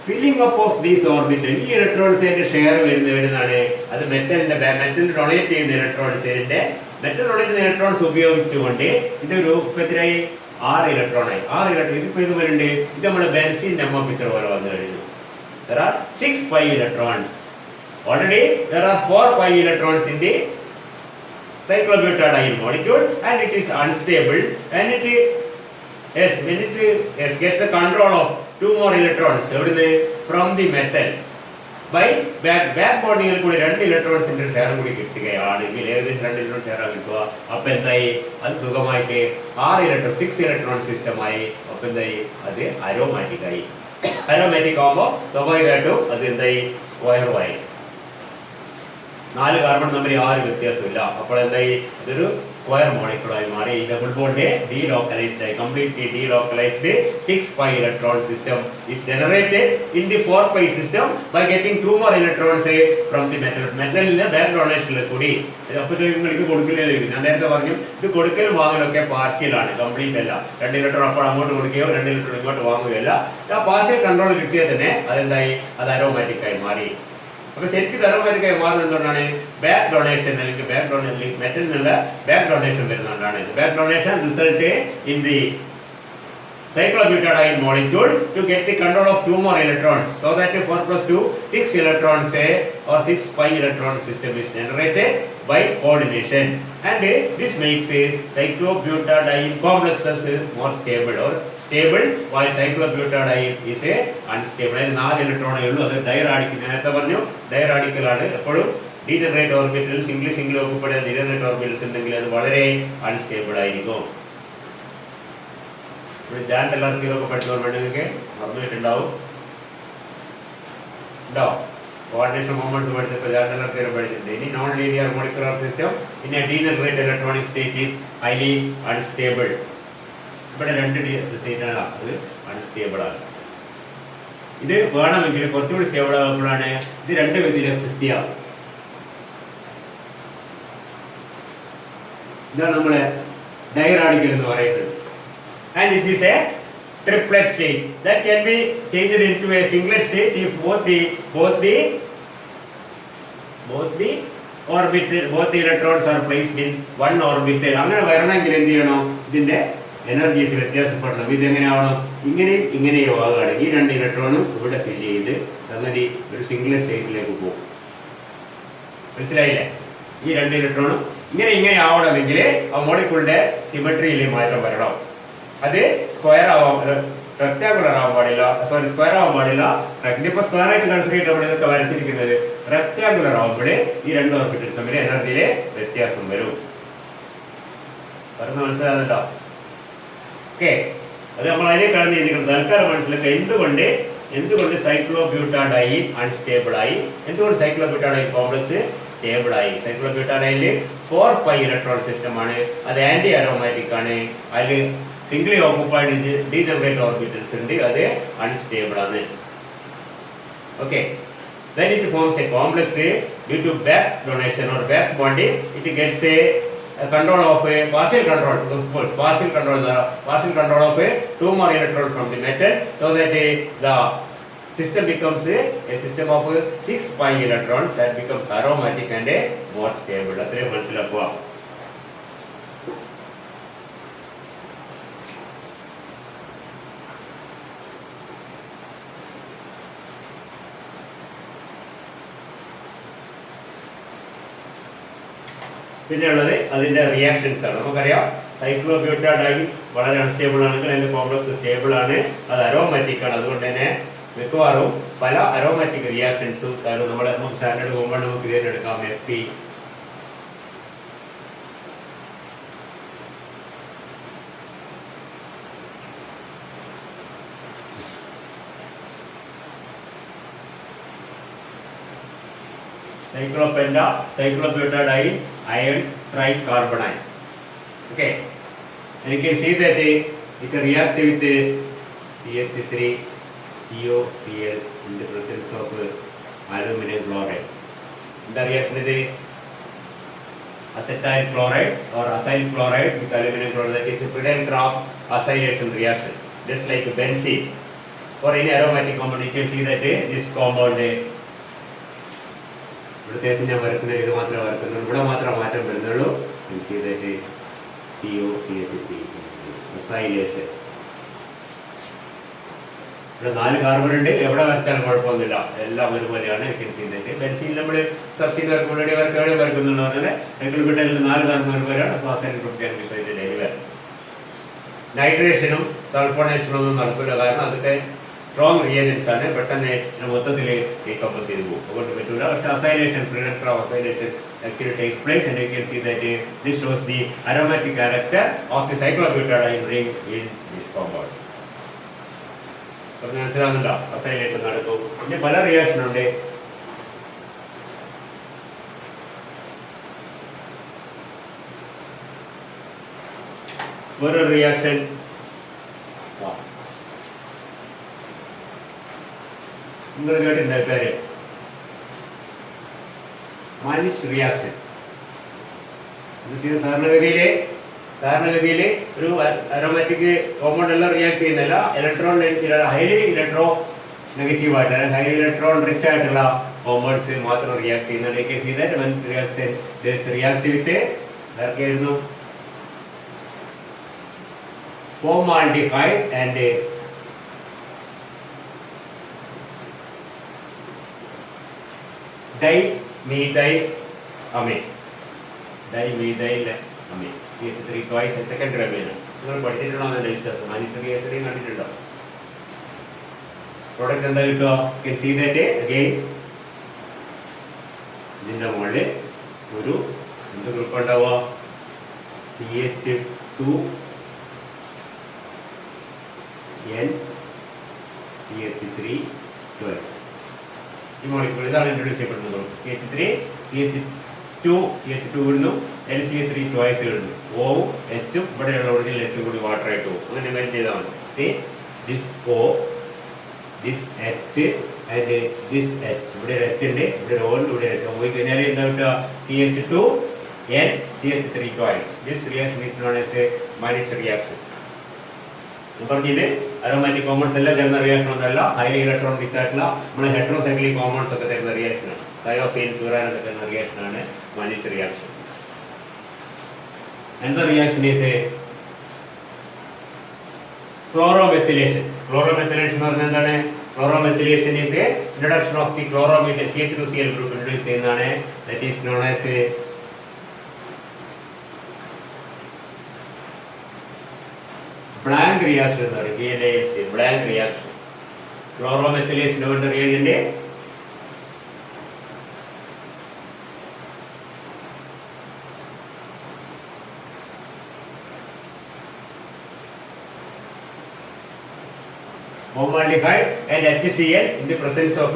filling up of these orbital. ഈ ഇലക്ട്രോൺസിന്റെ ഷെയർ വരുന്നതാണ് അത് മെറ്റൽ ഡൊണേറ്റ് ചെയ്യുന്ന ഇലക്ട്രോൺസിന്റെ മെറ്റൽ ഡൊണേറ്റ് ചെയ്യുന്ന ഇലക്ട്രോൺസ് ഉപയോഗിച്ചുകൊണ്ട് ഇതിന്റെ രൂപത്തിലായി 6 ഇലക്ട്രോണായി 6 ഇലക്ട്രോൺ ഇതിപ്പോ ഇത് വരുന്നുണ്ട്. ഇത് നമ്മുടെ ബെൻസീൻ നെമ്മോ പിക്ചർ പോലെ വന്നു കഴിഞ്ഞു. There are 6 pi electrons. Already there are 4 pi electrons in the cyclobutadiene molecule, and it is unstable, and when it gets the control of 2 more electrons from the metal by back bonding കൂടി 2 ഇലക്ട്രോൺസിന്റെ share കൂടി കിട്ടുകയാണെങ്കിൽ ഏകദേശം 2 electron share കിട്ടുക. അപ്പൊ എന്തായി അത് സുഖമായിട്ട് 6 electron സിസ്റ്റമായി. അപ്പൊ എന്തായി അത് അരോമാറ്റിക് ആയി. അരോമാറ്റിക് ആകുമ്പോൾ സ്വാഭാവികമായിട്ടും അത് എന്തായി സ്ക്വയറുമായി. 4 കാർബൺ തമ്മിൽ 6 വ്യത്യാസമില്ല. അപ്പോൾ എന്തായി ഇതൊരു സ്ക്വയർ മോളിക്യൂളായി മാറി. ഡബിൾ ബോണ്ട് ഡീലോക്കലൈസ്ഡ് ആയി, completely delocalised. 6 pi electron system is generated in the 4 pi system by getting 2 more electrons from the metal. മെറ്റലിന്റെ ബാക്ക് ഡൊണേഷനിൽ കൂടി. അപ്പോൾ നിങ്ങൾ ഇത് കൊടുക്കില്ലേ? ഞാൻ നേരത്തെ പറഞ്ഞു ഇത് കൊടുക്കലും വാങ്ങലൊക്കെ പാർഷ്യൽ ആണ്, കംപ്ലീറ്റ് അല്ല. 2 ഇലക്ട്രോൺ അപ്പോൾ അങ്ങോട്ട് കൊടുക്കുകയോ 2 ഇലക്ട്രോൺ ഇങ്ങോട്ട് വാങ്ങുകയല്ല. ആ പാർഷ്യൽ കൺട്രോൾ കിട്ടിയാൽ തന്നെ അതെന്തായി അത് അരോമാറ്റിക് ആയി മാറി. അപ്പൊ ശരിക്കും അരോമാറ്റിക് മാറുന്നത് എന്തുകൊണ്ടാണ്? ബാക്ക് ഡൊണേഷൻ അല്ലെങ്കിൽ മെറ്റലിൽ നിന്നുള്ള ബാക്ക് ഡൊണേഷൻ വരുന്നതുകൊണ്ടാണ്. Back donation result in the cyclobutadiene molecule to get the control of 2 more electrons, so that 4 plus 2 6 electrons or 6 pi electron system is generated by coordination, and this makes cyclobutadiene complexes more stable or stable, while cyclobutadiene is unstable. അതിന് 4 ഇലക്ട്രോണേ ഉള്ളൂ. അത് ഡൈറാഡിക്കൽ. നേരത്തെ പറഞ്ഞു diradical ആണ്. എപ്പോഴും degenerate orbital single ഒക്കപ്പെടുന്ന degenerate orbitals ഉണ്ടെങ്കിൽ അത് വളരെ അൺസ്റ്റേബിൾ ആയിരിക്കും. ജാൻഡ് എല്ലാവർക്കും പഠിച്ചോർ വേണ്ടതൊക്കെ മറന്നിട്ടുണ്ടാവും. ഉണ്ടോ? കോർഡിനേഷൻ മൂവ്മെന്റ്സ് പഠിച്ചപ്പോൾ ജാൻഡ് എല്ലാവർക്കും പഠിച്ചിട്ടുണ്ട്. ഇനി non linear molecular system in A degenerate electronic state is highly unstable. ഇവിടെ 2 സ്റ്റേറ്റാണ്, അത് അൺസ്റ്റേബിൾ ആണ്. ഇത് വേണമെങ്കിൽ കുറച്ചുകൂടി സ്റ്റേബിൾ ആകുമ്പോഴാണ് ഇത് 2 വ്യക്തിയിൽ എക്സിസ്റ്റ് ചെയ്യാം. ഇതാണ് നമ്മളെ ഡൈറാഡിക്കൽ എന്ന് പറയുന്നത്. And this is a triplet state that can be changed into a singlet state if both the electrons are placed in one orbital. അങ്ങനെ വരണമെങ്കിൽ എന്ത് ചെയ്യണം? ഇതിന്റെ എനർജീസ് വ്യത്യാസപ്പെടണം. ഇതെങ്ങനെയാവണം? ഇങ്ങനെയോ ആവുകയാണ്. ഈ 2 ഇലക്ട്രോണും ഇവിടെ ഫില്ല് ചെയ്ത് സംഗതി ഒരു സിംഗിൾ സ്റ്റേറ്റിലേക്ക് പോകും. മനസ്സിലായില്ലേ? ഈ 2 ഇലക്ട്രോണും ഇങ്ങനെ ആവണമെങ്കിൽ ആ മോളിക്യൂളിന്റെ സിമെട്രിയിൽ മാറ്റം വരണം. അത് സ്ക്വയർ ആവാൻ റെക്ടാങ്കുലർ ആവാൻ പാടില്ല. സ്ക്വയർ ആവാൻ പാടില്ല. ഇതിപ്പോ സ്ക്വയർ ആയിട്ട് കൺസിഡർ ചെയ്തിട്ട് ഇതൊക്കെ വരച്ചിരിക്കുന്നത് റെക്ടാങ്കുലർ ആവുമ്പോഴേ ഈ 2 ഓർബിറ്റൽസ് തമ്മിൽ എനർജിയിലെ വ്യത്യാസം വരും. പറഞ്ഞ് മനസ്സിലാകുന്നുണ്ടോ? ഓക്കെ, അത് നമ്മൾ അതിനെ കടന്നു ചെയ്തിരിക്കുന്നത് തൽക്കാലം മനസ്സിലാക്കുക. എന്തുകൊണ്ട് സൈക്ലോബ്യൂട്ടാഡൈൻ അൺസ്റ്റേബിൾ ആയി, എന്തുകൊണ്ട് സൈക്ലോബ്യൂട്ടാഡൈൻ കോംപ്ലക്സ് സ്റ്റേബിൾ ആയി. സൈക്ലോബ്യൂട്ടാഡൈനിൽ 4 pi ഇലക്ട്രോൺ സിസ്റ്റം ആണ്. അത് ആന്റി അരോമാറ്റിക് ആണ്. അതിൽ സിംഗിളി ഓക്കുപ്പൈഡ് ഡീജനറേറ്റ് ഓർബിറ്റൽസ് ഉണ്ട്. അത് അൺസ്റ്റേബിൾ ആണ്. Okay, when it forms a complex due to back donation or back bonding, it gets a control of a partial control of 2 more electrons from the metal, so that the system becomes a system of 6 pi electrons that becomes aromatic and more stable. അത്രേ മനസ്സിലാക്കുക. പിന്നെയുള്ളത് അതിന്റെ reactions ആണ്. നമുക്കറിയാം cyclobutadiene വളരെ unstable ആണെങ്കിൽ അതിന്റെ complex stable ആണ്. അത് അരോമാറ്റിക് ആണ്. അതുകൊണ്ട് തന്നെ മിക്കവാറും പല അരോമാറ്റിക് റിയാക്ഷൻസും നമ്മുടെ സ്റ്റാൻഡേർഡ് കോമ്പൗണ്ട് നമുക്ക് തിരഞ്ഞെടുക്കാം. FP, cyclopenta, cyclobutadiene, iron tricarbonate. Okay, and you can see that it can react with the CH3 COCl in the presence of aluminum chloride. The reaction is acetyl chloride or acyl chloride with aluminum chloride. That is a Friedel-Crafts acylation reaction, just like benzene. For any aromatic compound, you can see that this compound ഇവിടെ മാത്രമേ വരക്കുന്നുള്ളൂ, ഇവിടെ മാത്രമേ മാറ്റം വരുന്നുള്ളൂ. Acylation. ഇവിടെ 4 carbon ഉണ്ട്, എവിടെ വരച്ചാലും കുഴപ്പമൊന്നുമില്ല, എല്ലാം ഒരുപോലെയാണ്. ബെൻസീൻ നമ്മൾ സബ്സിഡി വരക്കുമ്പോൾ എവിടെ വരക്കുന്നുണ്ടോ അങ്ങനെ വീട്ടിൽ 4 കാർബൺ ഒരുപോലെയാണ്. നൈട്രേഷനും സൾഫോണേഷനും ഒന്നും നടക്കില്ല, കാരണം അതൊക്കെ സ്ട്രോങ് റിയേജൻസ് ആണ്, പെട്ടെന്ന് മൊത്തത്തിൽ ഡീകമ്പോസ് ചെയ്ത് പോകും, അതുകൊണ്ട് പറ്റൂല. പക്ഷേ acylation, Friedel-Crafts acylation actually takes place, and you can see that this shows the aromatic character of the cyclobutadiene ring in this compound. മനസ്സിലാകുന്നുണ്ടോ? അസൈലേഷൻ നടക്കും. പിന്നെ പല റിയാക്ഷൻ ഉണ്ട്. ഒരു റിയാക്ഷൻ നിങ്ങൾ കേട്ടിട്ടുണ്ട് പേര്, മാനിഷ് റിയാക്ഷൻ. സാധാരണഗതിയിൽ ഒരു അരോമാറ്റിക് കോമ്പൗണ്ട് എല്ലാം റിയാക്ട് ചെയ്യുന്നില്ല, ഇലക്ട്രോൺ ഹൈലി ഇലക്ട്രോ നെഗറ്റീവ് ആയിട്ട്, ഹൈലി ഇലക്ട്രോൺ റിച്ച് ആയിട്ടുള്ള കോമ്പൗണ്ട്സ് മാത്രം റിയാക്ട് ചെയ്യുന്നുണ്ട്. റിയാക്ട് വിത്ത് ആർക്കായിരുന്നു? Formaldehyde and dimethylamine. CH3 twice secondary amine. നിങ്ങൾ പഠിച്ചിട്ടുണ്ടോ? കണ്ടിട്ടുണ്ടോ? പ്രോഡക്റ്റ് എന്താ കിട്ടുക? can see that again ഇതിന്റെ മുകളിൽ ഒരു എന്ത് ഗ്രൂപ്പ് ഉണ്ടാവുക? CH2N CH3 twice. ഈ മോളിക്യൂൾ ഇതാണ് ഇൻട്രൊഡ്യൂസ് ചെയ്യപ്പെടുന്നത്. CH3 CH2 ഇടുന്നു, LCH3 ട്വൈസ് ഇടുന്നു, O H ഇവിടെയുള്ള ഒറിജിനൽ H കൂടി വാട്ടർ ആയിട്ട് പോകും. അങ്ങനെ മെയിൻ ചെയ്താൽ മതി. This O, this H and this H. ഇവിടെ ഒരു H ഉണ്ട്, ഇവിടെ ഒരു O ഉണ്ട്, ഇവിടെ പോയി കഴിഞ്ഞാൽ എന്താ കിട്ടുക? CH2N CH3 twice. This reaction is known as a Mannich reaction. പറഞ്ഞത് അരോമാറ്റിക് കോമ്പൗണ്ട്സ് എല്ലാം തരുന്ന റിയാക്ഷൻ ഒന്നല്ല, ഹൈലി ഇലക്ട്രോൺ റിച്ച് ആയിട്ടുള്ള നമ്മൾ ഹെട്രോസൈക്ലിക് കോമ്പൗണ്ട്സ് ഒക്കെ തരുന്ന റിയാക്ഷനാണ്. തയോഫീൻ, ഫ്യൂറാൻ ഒക്കെ തരുന്ന റിയാക്ഷനാണ് Manish reaction. Another reaction is a chloromethylation. Chloromethylation എന്ന് പറഞ്ഞാൽ എന്താണ്? Chloromethylation is a introduction of the chloromethyl CH2Cl group introduce ചെയ്യുന്നതാണ്. That is known as a blank reaction എന്ന് പറയും. BLAC, blank reaction. Chloromethylation കൊണ്ട് reagent formaldehyde and HCl in the presence of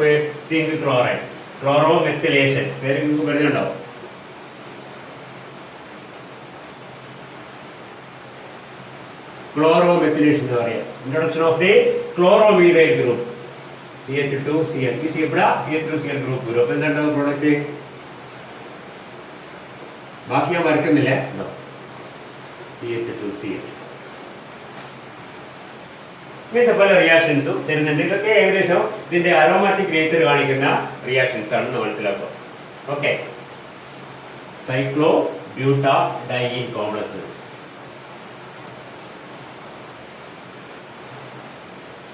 zinc chloride. Chloromethylation. പേര് നിങ്ങൾക്ക് പറഞ്ഞുണ്ടാവും. Chloromethylation എന്ന് പറയാം. Introduction of the chloromethyl group. CH2Cl. ഈ CH2Cl group വരും. അപ്പോൾ എന്താണ്ടാവും പ്രോഡക്റ്റ്? ബാക്കി ഞാൻ വരക്കുന്നില്ല. CH2Cl. ഇങ്ങനത്തെ പല റിയാക്ഷൻസും തരുന്നുണ്ട്. ഇതൊക്കെ ഏകദേശം ഇതിന്റെ അരോമാറ്റിക് നേച്ചർ കാണിക്കുന്ന റിയാക്ഷൻസ് ആണെന്ന് മനസ്സിലാക്കുക. Okay, cyclobutadiene complexes.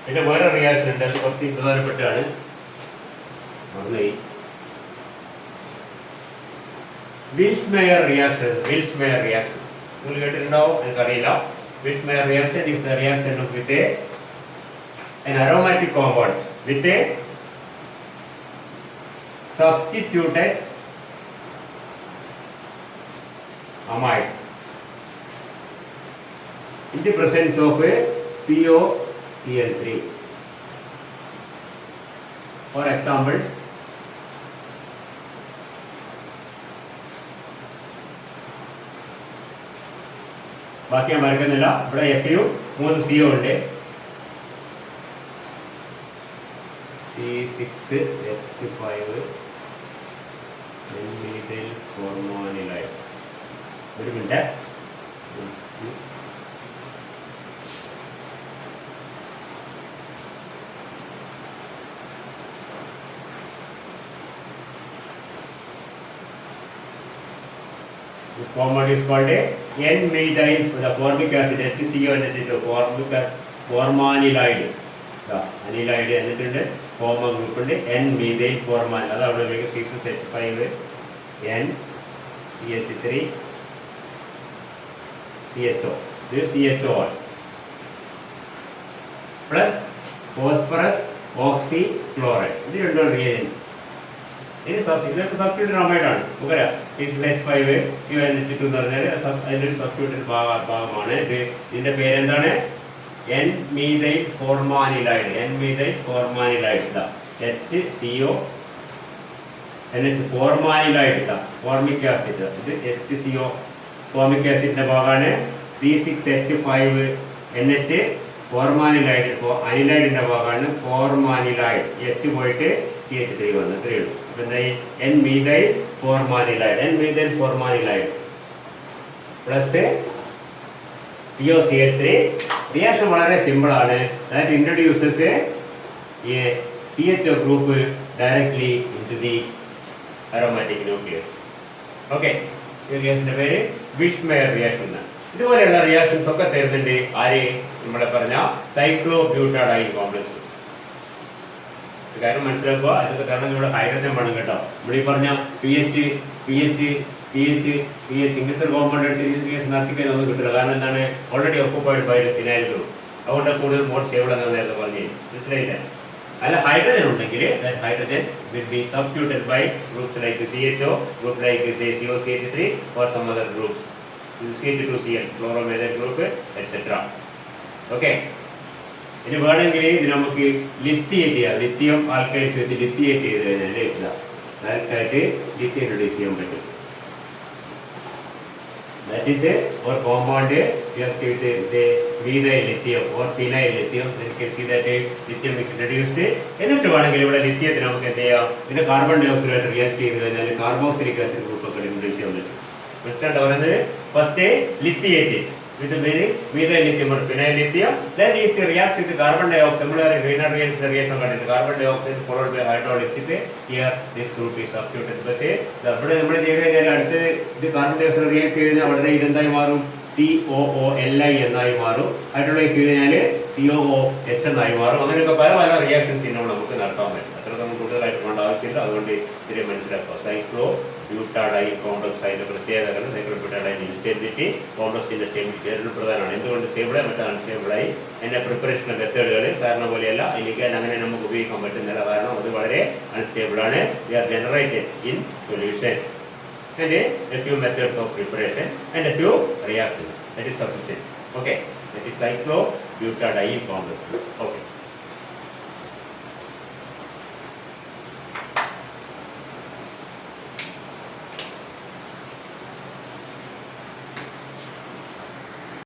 പിന്നെ വേറെ റിയാക്ഷൻ ഉണ്ട്, അത് കുറച്ച് പ്രധാനപ്പെട്ടാണ്. വിൽസ്മേയർ റിയാക്ഷൻ. വിൽസ്മേയർ റിയാക്ഷൻ നിങ്ങൾ കേട്ടിട്ടുണ്ടാവും, എനിക്കറിയില്ല. വിൽസ്മേയർ reaction is the reaction with an aromatic compound with a substituted amides in the presence of a POCl3. For example, ബാക്കി ഞാൻ വരക്കുന്നില്ല. ഇവിടെ എഫിയും 3 സിഒ ഉണ്ട്. C6H5 N-methyl formamide. ഒരു minute. This compound is called N-methyl, the formic acid, HCO formaldehyde. Anilide എന്നിട്ടുണ്ട്. ഫോർമ ഗ്രൂപ്പുണ്ട് N-methyl formal. അത് അവിടെ ഉപയോഗിക്കും. 6H5 NCH3 CHO. ഇത് CHO ആണ്. പ്ലസ് ഫോസ്ഫറസ് ഓക്സി ക്ലോറൈഡ്. ഇത് രണ്ടും റിയേജൻസ്. ഇനി ഇതൊക്കെ സബ്സ്റ്റിറ്റ്യൂട്ടഡ് അമൈഡാണ്. നമുക്കറിയാം 6H5 CONH2 എന്ന് പറഞ്ഞാൽ അതിൻ്റെ സബ്സ്റ്റിറ്റ്യൂട്ടഡ് ഭാഗമാണ്. ഇതിന്റെ പേരെന്താണ്? N-methyl formaldehyde. N-methyl formaldehyde. HCO NH formaldehyde. Formic acid. ഇത് HCO formic acidന്റെ ഭാഗമാണ്. C6H5 NH formaldehyde. അനിലൈഡിന്റെ ഭാഗമാണ് formaldehyde. H പോയിട്ട് CH3 വന്നു. ഇത്രയേ ഉള്ളൂ. അപ്പൊ എന്തായി? N-methyl formaldehyde. N-methyl formaldehyde plus POCl3. Reaction വളരെ സിമ്പിൾ ആണ്. That introduces A CHO group directly into the aromatic nucleus. Okay, ഈ റിയാക്ഷന്റെ പേര് വിറ്റ്സ്മയർ റിയാക്ഷൻ എന്നാണ്. ഇതുപോലെയുള്ള റിയാക്ഷൻസ് ഒക്കെ തരുന്നുണ്ട് ആര്? നമ്മളെ പറഞ്ഞ സൈക്ലോബ്യൂട്ടാഡൈൻ കോംപ്ലക്സസ്. കാര്യം മനസ്സിലാക്കുക. അതിന്റെ കാരണം ഇവിടെ ഹൈഡ്രജൻ വേണം കേട്ടോ. ഇവിടെ ഈ പറഞ്ഞ PH ഇങ്ങനത്തെ ഒരു കോമ്പൗണ്ട് എടുത്ത് നടത്തിക്കാൻ ഒന്നും കിട്ടില്ല. കാരണം എന്താണ്? Already occupied by phenyl group. അതുകൊണ്ട് കൂടുതൽ മോർ സ്റ്റേബിൾ എന്നാണ് നേരത്തെ പറഞ്ഞു. മനസ്സിലായില്ല? അല്ല, ഹൈഡ്രജൻ ഉണ്ടെങ്കിൽ hydrogen will be substituted by groups like CHO, group like COCH3 or some other groups, CH2Cl, chloromethyl group, etc. Okay, ഇനി വേണമെങ്കിൽ ഇത് നമുക്ക് ലിത്തിയേറ്റ് ചെയ്യാം. ലിത്തിയം ആൽക്കൈൽസ് വെച്ച് ലിത്തിയേറ്റ് ചെയ്ത് കഴിഞ്ഞാൽ ഡയറക്റ്റായിട്ട് ലിത്തിയം ഇൻട്രൊഡ്യൂസ് ചെയ്യാൻ പറ്റും. That is our compound here with the methyl lithium or phenyl lithium. Then you can see that lithium is introduced. എന്നിട്ട് വേണമെങ്കിൽ ഇവിടെ ലിത്തിയത്തിന് നമുക്ക് എന്ത് ചെയ്യാം? പിന്നെ കാർബൺ ഡൈ ഓക്സൈഡ് റിയാക്ട് ചെയ്ത് കഴിഞ്ഞാൽ കാർബോക്സിലിക് ആസിഡ് ഗ്രൂപ്പ് ഒക്കെ ഇൻട്രൊഡ്യൂസ് ചെയ്യാൻ പറ്റും. മനസ്സിലായിട്ട് പറയുന്നത്? First lithiate with the methyl lithium or phenyl lithium. Then if you react with the carbon dioxide, similar Grignard reaction contains carbon dioxide followed by hydrolysis. Here this group is substituted. But the carbon dioxide react ചെയ്താൽ വളരെ ഇതെന്തായി മാറും? COOLI എന്നായി മാറും. Hydrolyse ചെയ്ത് കഴിഞ്ഞാൽ COOH എന്നായി മാറും. അങ്ങനെയൊക്കെ പല പല റിയാക്ഷൻസ് നമുക്ക് നടത്താൻ പറ്റും. അത്ര നമുക്ക് കൂടുതലായിട്ട് വേണ്ട ആവശ്യമില്ല. അതുകൊണ്ട് ഇതിനെ മനസ്സിലാക്കുക. സൈക്ലോബ്യൂട്ടാഡൈൻ കോംപ്ലക്സ് അതിന്റെ പ്രത്യേകതകൾ. സൈക്ലോബ്യൂട്ടാഡൈൻ ഇൻസ്റ്റബിലിറ്റി, കോംപ്ലക്സിന്റെ സ്റ്റെബിലിറ്റി അതിന് പ്രധാനമാണ്. എന്തുകൊണ്ട് സ്റ്റേബിളായി മറ്റേ അൺസ്റ്റേബിളായി? അതിന്റെ പ്രിപ്പറേഷൻ മെത്തേഡുകൾ സാധാരണ പോലെയല്ല. എനിക്ക് അങ്ങനെ നമുക്ക് ഉപയോഗിക്കാൻ പറ്റുന്നില്ല. കാരണം അത് വളരെ അൺസ്റ്റേബിൾ ആണ്. They are generated in solution. And a few methods of preparation and a few reactions. That is sufficient. Okay, that is cyclobutadiene complex. Okay.